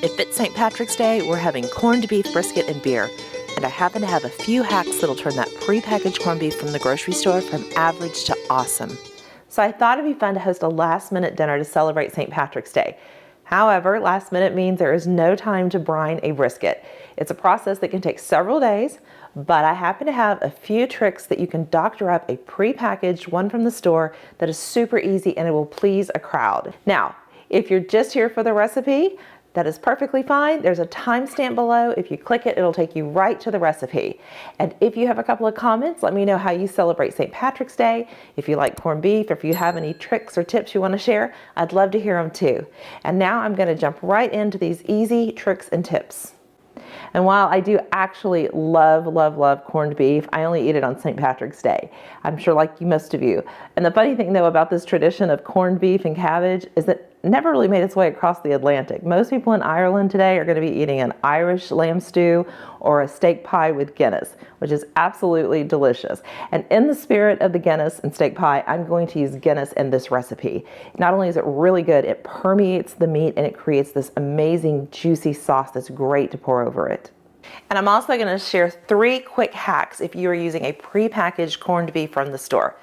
If it's St. Patrick's Day, we're having corned beef, brisket, and beer. And I happen to have a few hacks that'll turn that pre-packaged corned beef from the grocery store from average to awesome. So I thought it'd be fun to host a last-minute dinner to celebrate St. Patrick's Day. However, last minute means there is no time to brine a brisket. It's a process that can take several days, but I happen to have a few tricks that you can doctor up a pre-packaged one from the store that is super easy and it will please a crowd. Now, if you're just here for the recipe, that is perfectly fine. There's a timestamp below. If you click it, it'll take you right to the recipe. And if you have a couple of comments, let me know how you celebrate St. Patrick's Day. If you like corned beef, or if you have any tricks or tips you want to share, I'd love to hear them too. And now I'm going to jump right into these easy tricks and tips. And while I do actually love corned beef, I only eat it on St. Patrick's Day. I'm sure like most of you. And the funny thing though about this tradition of corned beef and cabbage is that it never really made its way across the Atlantic. Most people in Ireland today are going to be eating an Irish lamb stew or a steak pie with Guinness, which is absolutely delicious. And in the spirit of the Guinness and steak pie, I'm going to use Guinness in this recipe. Not only is it really good, it permeates the meat and it creates this amazing juicy sauce that's great to pour over it. And I'm also going to share 3 quick hacks if you are using a pre-packaged corned beef from the store.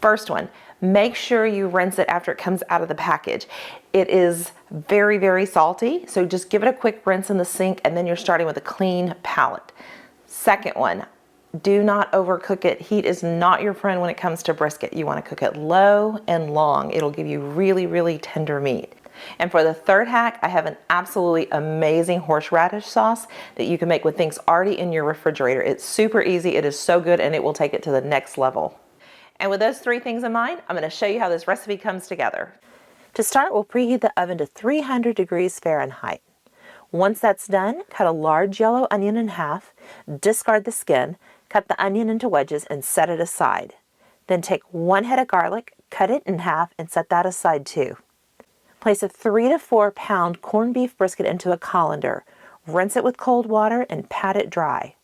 First one, make sure you rinse it after it comes out of the package. It is very salty, so just give it a quick rinse in the sink and then you're starting with a clean palate. Second one, do not overcook it. Heat is not your friend when it comes to brisket. You want to cook it low and long. It'll give you really tender meat. And for the third hack, I have an absolutely amazing horseradish sauce that you can make with things already in your refrigerator. It's super easy, it is so good, and it will take it to the next level. And with those 3 things in mind, I'm going to show you how this recipe comes together. To start, we'll preheat the oven to 300 degrees Fahrenheit. Once that's done, cut a large yellow onion in half, discard the skin, cut the onion into wedges, and set it aside. Then take 1 head of garlic, cut it in half, and set that aside too. Place a 3 to 4 pound corned beef brisket into a colander. Rinse it with cold water and pat it dry.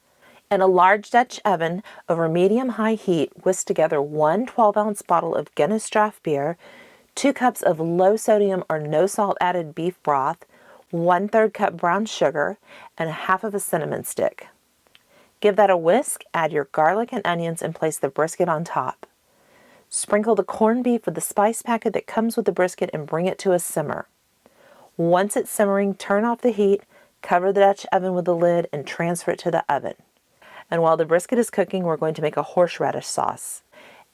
In a large Dutch oven over medium-high heat, whisk together 1 12-ounce bottle of Guinness draft beer, 2 cups of low-sodium or no-salt added beef broth, 1/3 cup brown sugar, and half of a cinnamon stick. Give that a whisk, add your garlic and onions, and place the brisket on top. Sprinkle the corned beef with the spice packet that comes with the brisket and bring it to a simmer. Once it's simmering, turn off the heat, cover the Dutch oven with the lid, and transfer it to the oven. And while the brisket is cooking, we're going to make a horseradish sauce.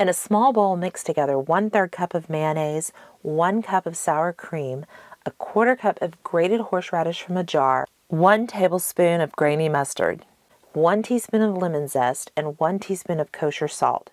In a small bowl, mix together 1/3 cup of mayonnaise, 1 cup of sour cream, a 1/4 cup of grated horseradish from a jar, 1 tablespoon of grainy mustard, 1 teaspoon of lemon zest, and 1 teaspoon of kosher salt.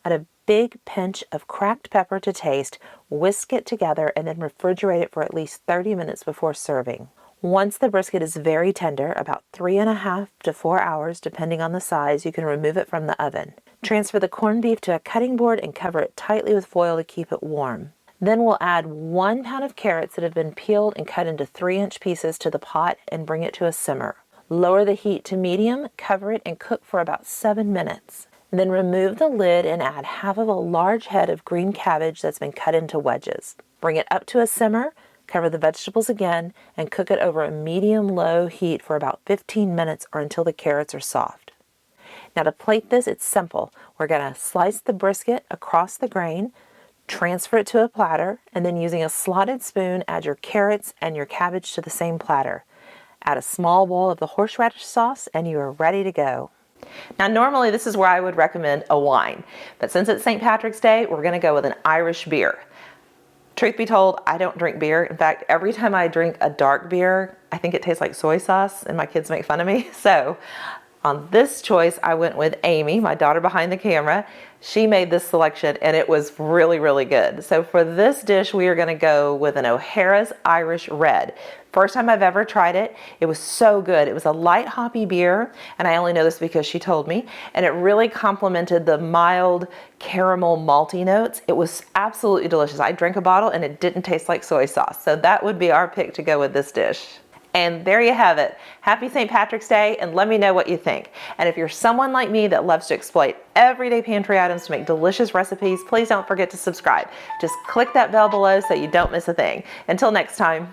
Add a big pinch of cracked pepper to taste, whisk it together, and then refrigerate it for at least 30 minutes before serving. Once the brisket is very tender, about 3.5 to 4 hours depending on the size, you can remove it from the oven. Transfer the corned beef to a cutting board and cover it tightly with foil to keep it warm. Then we'll add 1 pound of carrots that have been peeled and cut into 3-inch pieces to the pot and bring it to a simmer. Lower the heat to medium, cover it, and cook for about 7 minutes. Then remove the lid and add half of a large head of green cabbage that's been cut into wedges. Bring it up to a simmer, cover the vegetables again, and cook it over a medium-low heat for about 15 minutes or until the carrots are soft. Now to plate this, it's simple. We're going to slice the brisket across the grain, transfer it to a platter, and then using a slotted spoon, add your carrots and your cabbage to the same platter. Add a small bowl of the horseradish sauce and you are ready to go. Now normally this is where I would recommend a wine, but since it's St. Patrick's Day, we're going to go with an Irish beer. Truth be told, I don't drink beer. In fact, every time I drink a dark beer, I think it tastes like soy sauce and my kids make fun of me. So on this choice, I went with Amy, my daughter behind the camera. She made this selection and it was really good. So for this dish, we are going to go with an O'Hara's Irish Red. First time I've ever tried it. It was so good. It was a light hoppy beer, and I only know this because she told me, and it really complemented the mild caramel malty notes. It was absolutely delicious. I drank a bottle and it didn't taste like soy sauce. So that would be our pick to go with this dish. And there you have it. Happy St. Patrick's Day, and let me know what you think. And if you're someone like me that loves to exploit everyday pantry items to make delicious recipes, please don't forget to subscribe. Just click that bell below so you don't miss a thing. Until next time.